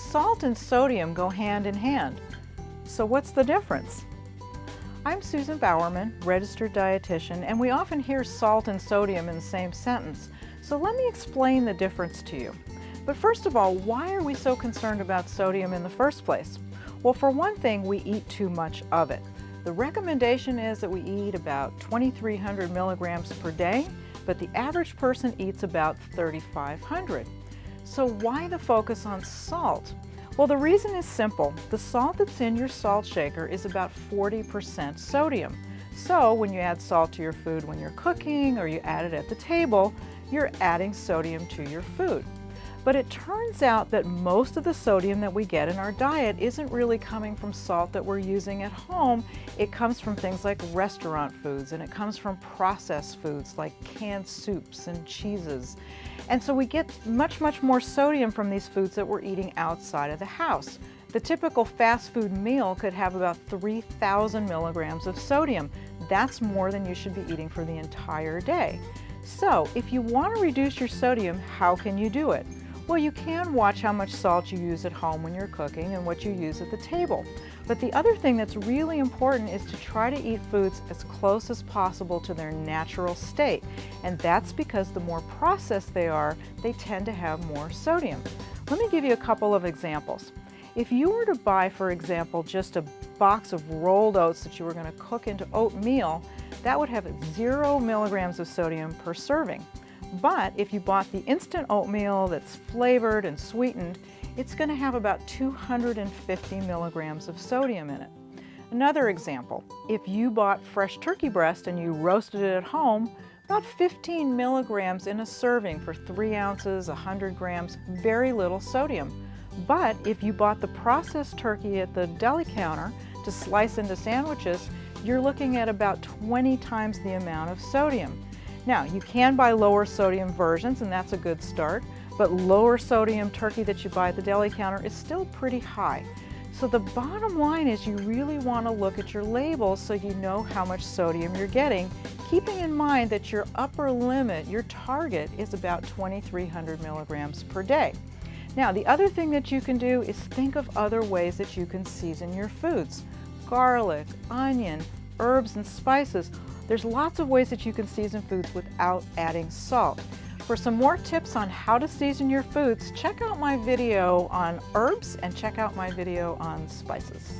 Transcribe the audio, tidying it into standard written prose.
Salt and sodium go hand in hand. So what's the difference? I'm Susan Bowerman, registered dietitian, and we often hear salt and sodium in the same sentence. So let me explain the difference to you. But first of all, why are we so concerned about sodium in the first place? Well, for one thing, we eat too much of it. The recommendation is that we eat about 2,300 milligrams per day, but the average person eats about 3,500. So why the focus on salt? Well, the reason is simple. The salt that's in your salt shaker is about 40% sodium. So when you add salt to your food when you're cooking or you add it at the table, you're adding sodium to your food. But it turns out that most of the sodium that we get in our diet isn't really coming from salt that we're using at home. It comes from things like restaurant foods, and it comes from processed foods like canned soups and cheeses. And so we get much more sodium from these foods that we're eating outside of the house. The typical fast food meal could have about 3,000 milligrams of sodium. That's more than you should be eating for the entire day. So if you want to reduce your sodium, how can you do it? Well, you can watch how much salt you use at home when you're cooking and what you use at the table. But the other thing that's really important is to try to eat foods as close as possible to their natural state. And that's because the more processed they are, they tend to have more sodium. Let me give you a couple of examples. If you were to buy, for example, just a box of rolled oats that you were going to cook into oatmeal, that would have 0 milligrams of sodium per serving. But if you bought the instant oatmeal that's flavored and sweetened, it's going to have about 250 milligrams of sodium in it. Another example, if you bought fresh turkey breast and you roasted it at home, about 15 milligrams in a serving for 3 ounces, 100 grams, very little sodium. But if you bought the processed turkey at the deli counter to slice into sandwiches, you're looking at about 20 times the amount of sodium. Now, you can buy lower sodium versions, and that's a good start, but lower sodium turkey that you buy at the deli counter is still pretty high. So the bottom line is you really want to look at your labels so you know how much sodium you're getting, keeping in mind that your upper limit, your target, is about 2,300 milligrams per day. Now, the other thing that you can do is think of other ways that you can season your foods. Garlic, onion, herbs and spices. There's lots of ways that you can season foods without adding salt. For some more tips on how to season your foods, check out my video on herbs and check out my video on spices.